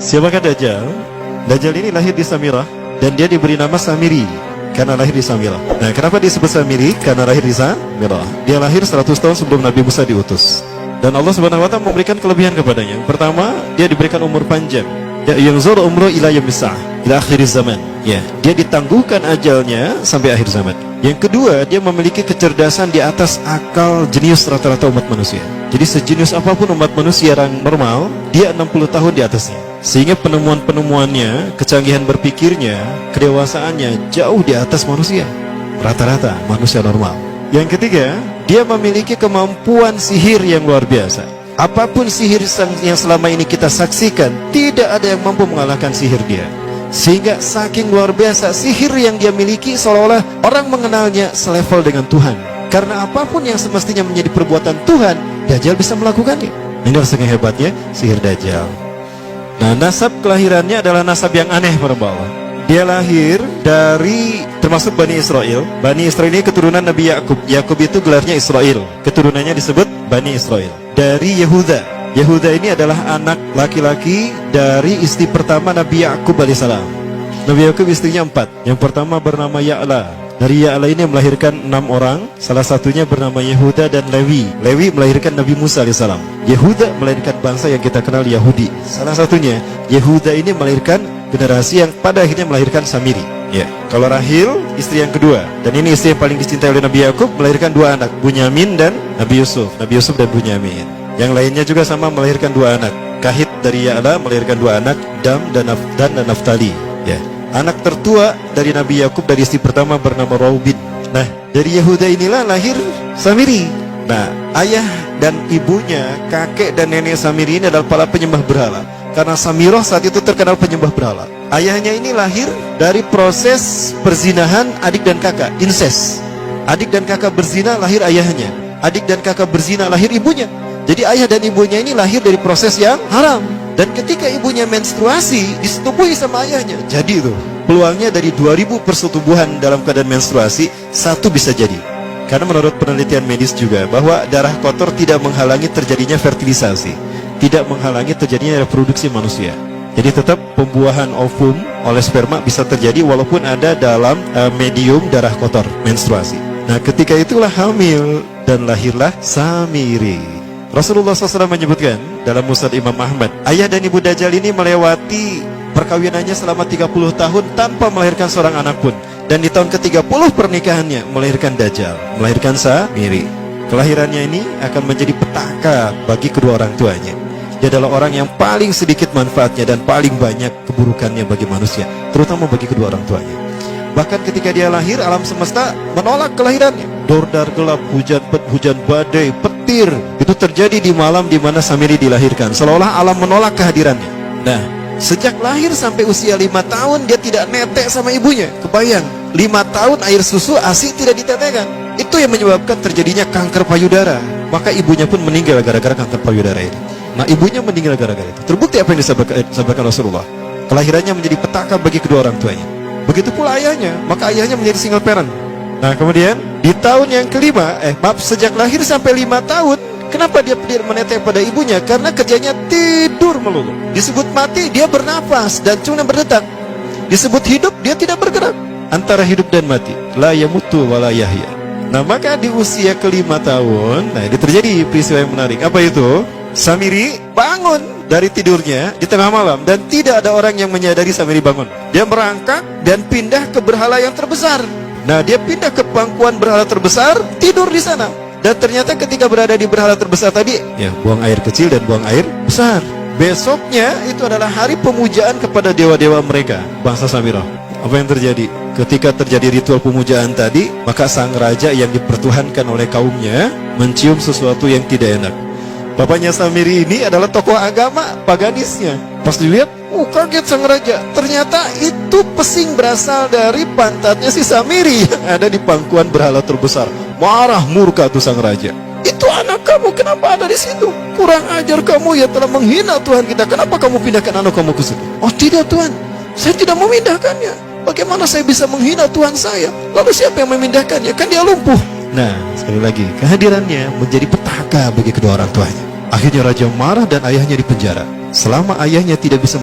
Siapakah Dajjal? Dajjal ini lahir di Samirah dan dia diberi nama Samiri karena lahir di Samirah. Nah, kenapa disebut Samiri? Karena lahir di Samirah. Dia lahir 100 tahun sebelum Nabi Musa diutus. Dan Allah Subhanahu wa taala memberikan kelebihan kepadanya. Pertama, dia diberikan umur panjang. Ya, yang zur umru ila yaumissaah, ila akhir zaman. Ya, dia ditangguhkan ajalnya sampai akhir zaman. Yang kedua, dia memiliki kecerdasan di atas akal jenius rata-rata umat manusia. Jadi sejenius apapun umat manusia yang normal, dia 60 tahun di atasnya. Sehingga penemuan-penemuannya, kecanggihan berpikirnya, kedewasaannya jauh di atas manusia rata-rata manusia normal. Yang ketiga, dia memiliki kemampuan sihir yang luar biasa. Apapun sihir yang selama ini kita saksikan, tidak ada yang mampu mengalahkan sihir dia. Sehingga saking luar biasa sihir yang dia miliki, seolah-olah orang mengenalnya selevel dengan Tuhan. Karena apapun yang semestinya menjadi perbuatan Tuhan, Dajjal bisa melakukannya. Ini saking hebatnya sihir Dajjal. Nah, nasab kelahirannya adalah nasab yang aneh para Allah. Dia lahir dari termasuk Bani Israel. Bani Israel ini keturunan Nabi Yakub. Yakub itu gelarnya Israel. Keturunannya disebut Bani Israel. Dari Yehuda. Yehuda ini adalah anak laki-laki dari istri pertama Nabi Yakub alaihissalam. Nabi Yakub istrinya 4. Yang pertama bernama Ya'la. Dari Ya'la ini melahirkan 6 orang. Salah satunya bernama Yehuda dan Lewi. Lewi melahirkan Nabi Musa alaihissalam. Yehuda melahirkan bangsa yang kita kenal Yahudi. Salah satunya Yehuda ini melahirkan generasi yang pada akhirnya melahirkan Samiri. Ya. Kalau Rahil istri yang kedua, dan ini istri yang paling dicintai oleh Nabi Yakub, melahirkan 2 anak, Bunyamin dan Nabi Yusuf. Nabi Yusuf dan Bunyamin. Yang lainnya juga sama melahirkan 2 anak. Kahit dari Ya'la melahirkan 2 anak, Dam dan Naftali. Ya. Anak tertua dari Nabi Yakub dari istri pertama bernama Raubin. Nah, dari Yehuda inilah lahir Samiri. Nah, ayah dan ibunya, kakek dan nenek Samiri ini adalah para penyembah berhala. Karena Samirah saat itu terkenal penyembah berhala. Ayahnya ini lahir dari proses perzinahan adik dan kakak, incest. Adik dan kakak berzina, lahir ayahnya. Adik dan kakak berzina, lahir ibunya. Jadi ayah dan ibunya ini lahir dari proses yang haram. Dan ketika ibunya menstruasi, disetubuhi sama ayahnya. Jadi itu peluangnya dari 2000 persetubuhan dalam keadaan menstruasi, 1 bisa jadi. Karena menurut penelitian medis juga, bahwa darah kotor tidak menghalangi terjadinya fertilisasi, tidak menghalangi terjadinya reproduksi manusia. Jadi tetap pembuahan ovum oleh sperma bisa terjadi walaupun ada dalam medium darah kotor, menstruasi. Nah, ketika itulah hamil dan lahirlah Samiri. Rasulullah SAW menyebutkan dalam Musnad Imam Ahmad, ayah dan ibu Dajjal ini melewati perkawinannya selama 30 tahun tanpa melahirkan seorang anak pun. Dan di tahun ke-30 pernikahannya melahirkan Dajjal, melahirkan Samiri. Kelahirannya ini akan menjadi petaka bagi kedua orang tuanya. Dia adalah orang yang paling sedikit manfaatnya dan paling banyak keburukannya bagi manusia, terutama bagi kedua orang tuanya. Bahkan ketika dia lahir, alam semesta menolak kelahirannya. Dordar gelap, hujan badai, petir, itu terjadi di malam di mana Samiri dilahirkan. Seolah-olah alam menolak kehadirannya. Nah, sejak lahir sampai usia 5 tahun dia tidak netek sama ibunya. Kebayang, 5 tahun air susu ASI tidak ditetekkan. Itu yang menyebabkan terjadinya kanker payudara. Maka ibunya pun meninggal gara-gara kanker payudara ini. Nah, ibunya meninggal gara-gara itu. Terbukti apa yang disampaikan Rasulullah. Kelahirannya menjadi petaka bagi kedua orang tuanya. Begitu pula ayahnya, maka ayahnya menjadi single parent. Nah, kemudian di tahun yang kelima, sejak lahir sampai 5 tahun, kenapa dia tidak menetek pada ibunya? Karena kerjanya tidur melulu. Disebut mati, dia bernafas dan cuma berdetak. Disebut hidup, dia tidak bergerak. Antara hidup dan mati, la yamutu wa la yahya. Nah, maka di usia ke-5 tahun, nah ini terjadi peristiwa yang menarik. Apa itu? Samiri bangun dari tidurnya di tengah malam dan tidak ada orang yang menyadari Samiri bangun. Dia merangkak dan pindah ke berhala yang terbesar. Nah, dia pindah ke pangkuan berhala terbesar, tidur di sana. Dan ternyata ketika berada di berhala terbesar tadi, ya buang air kecil dan buang air besar. Besoknya itu adalah hari pemujaan kepada dewa-dewa mereka, bangsa Samirah. Apa yang terjadi? Ketika terjadi ritual pemujaan tadi, maka sang raja yang dipertuhankan oleh kaumnya mencium sesuatu yang tidak enak. Bapaknya Samiri ini adalah tokoh agama paganisnya. Pas dilihat, kaget sang raja. Ternyata itu pesing berasal dari pantatnya si Samiri yang ada di pangkuan berhala terbesar. Marah murka tuh sang raja. Itu anak kamu, kenapa ada di situ? Kurang ajar kamu, ya telah menghina Tuhan kita. Kenapa kamu pindahkan anak kamu ke situ? Oh tidak Tuhan, saya tidak memindahkannya. Bagaimana saya bisa menghina Tuhan saya? Lalu siapa yang memindahkannya? Kan dia lumpuh. Nah, sekali lagi, kehadirannya menjadi petaka bagi kedua orang tuanya. Akhirnya raja marah dan ayahnya dipenjara. Selama ayahnya tidak bisa